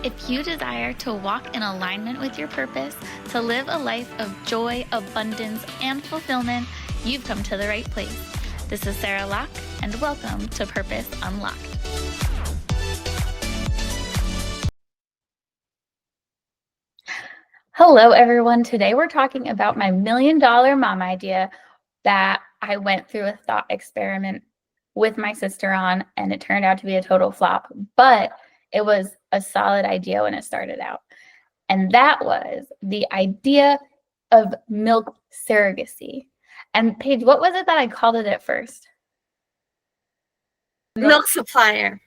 If you desire to walk in alignment with your purpose, to live a life of joy, abundance, and fulfillment, you've come to the right place. This is Sarah Locke, and welcome to Purpose Unlocked. Hello, everyone. Today we're talking about my $1 million mom idea that I went through a thought experiment with my sister on, and it turned out to be a total flop, but it was a solid idea when it started out. And that was the idea of milk surrogacy. And Paige, what was it that I called it at first? Milk supplier.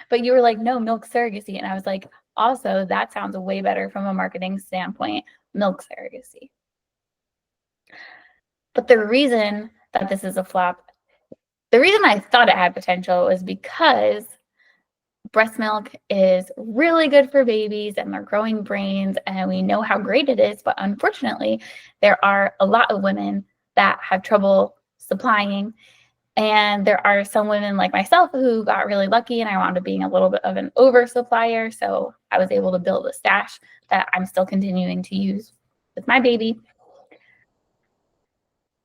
But you were like, no, milk surrogacy. And I was like, also, that sounds way better from a marketing standpoint, milk surrogacy. But the reason that this is a flop, the reason I thought it had potential was because breast milk is really good for babies and their growing brains, and we know how great it is. But unfortunately, there are a lot of women that have trouble supplying. And there are some women like myself who got really lucky, and I wound up being a little bit of an oversupplier. So I was able to build a stash that I'm still continuing to use with my baby.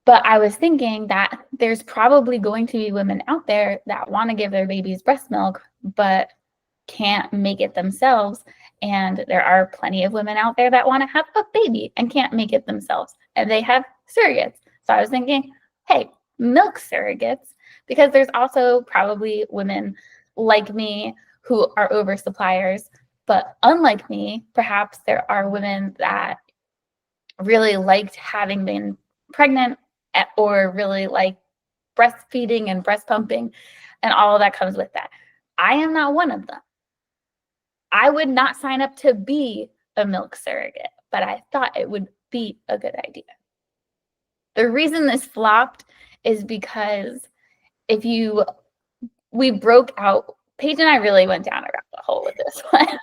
But I was thinking that there's probably going to be women out there that want to give their babies breast milk, but can't make it themselves. And there are plenty of women out there that want to have a baby and can't make it themselves. And they have surrogates. So I was thinking, hey, milk surrogates, because there's also probably women like me who are oversuppliers. But unlike me, perhaps there are women that really liked having been pregnant or really like breastfeeding and breast pumping and all of that comes with that. I am not one of them. I would not sign up to be a milk surrogate, but I thought it would be a good idea. The reason this flopped is because we broke out, Paige and I really went down a rabbit hole with this one.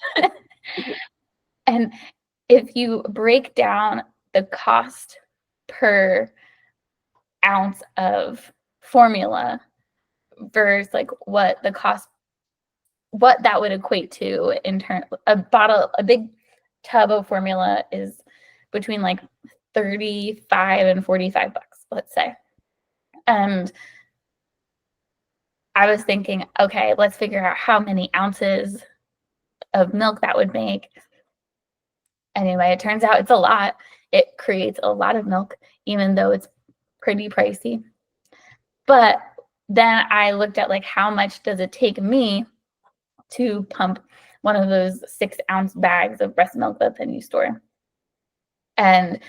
And if you break down the cost per ounce of formula versus like what that would equate to in turn, a big tub of formula is between like 35 and 45 bucks, let's say. And I was thinking, okay, let's figure out how many ounces of milk that would make. Anyway, it turns out it's a lot. It creates a lot of milk, even though it's pretty pricey. But then I looked at like how much does it take me to pump one of those 6-ounce bags of breast milk that then you store. And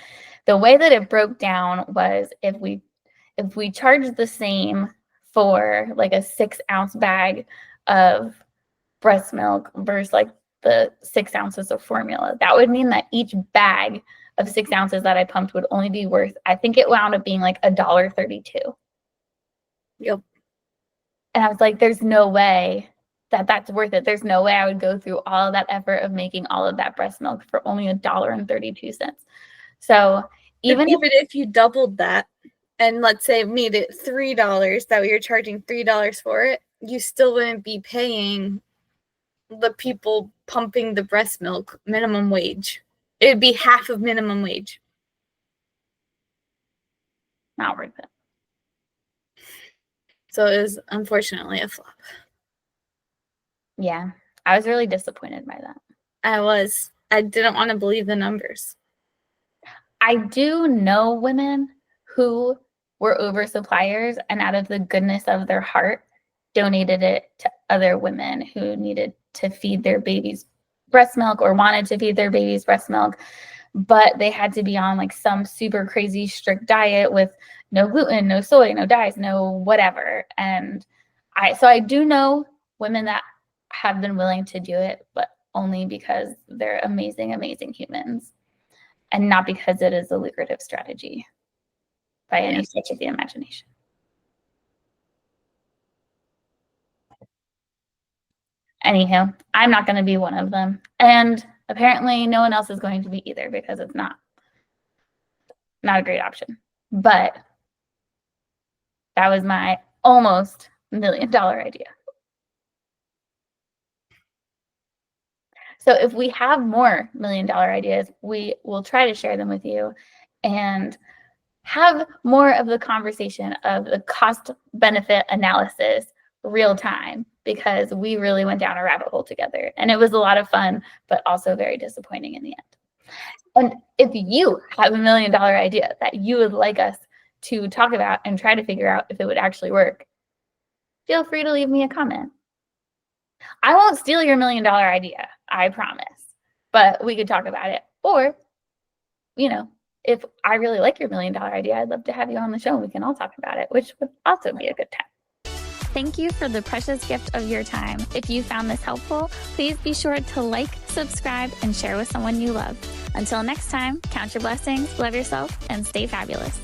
the way that it broke down was if we charge the same for like a 6-ounce bag of breast milk versus like the 6 ounces of formula, that would mean that each bag of 6 ounces that I pumped would only be worth, I think it wound up being like $1.32. Yep. And I was like, there's no way that that's worth it. There's no way I would go through all of that effort of making all of that breast milk for only $1.32. So even if you doubled that and let's say made it $3, that you're charging $3 for it, you still wouldn't be paying the people pumping the breast milk minimum wage. It'd be half of minimum wage. Not worth it. So it was unfortunately a flop. Yeah, I was really disappointed by that. I didn't want to believe the numbers. I do know women who were oversuppliers and out of the goodness of their heart donated it to other women who needed to feed their babies breast milk or wanted to feed their babies breast milk, but they had to be on like some super crazy strict diet with no gluten, no soy, no dyes, no whatever. And I do know women that have been willing to do it, but only because they're amazing, amazing humans and not because it is a lucrative strategy by any stretch of the imagination. Anywho, I'm not going to be one of them. And apparently no one else is going to be either because it's not a great option. But that was my almost $1 million idea. So if we have more $1 million ideas, we will try to share them with you and have more of the conversation of the cost benefit analysis real time, because we really went down a rabbit hole together and it was a lot of fun, but also very disappointing in the end. And if you have $1 million idea that you would like us to talk about and try to figure out if it would actually work, feel free to leave me a comment. I won't steal your $1 million idea, I promise, but we could talk about it. Or, you know, if I really like your $1 million idea, I'd love to have you on the show and we can all talk about it, which would also be a good time. Thank you for the precious gift of your time. If you found this helpful, please be sure to like, subscribe, and share with someone you love. Until next time, count your blessings, love yourself, and stay fabulous.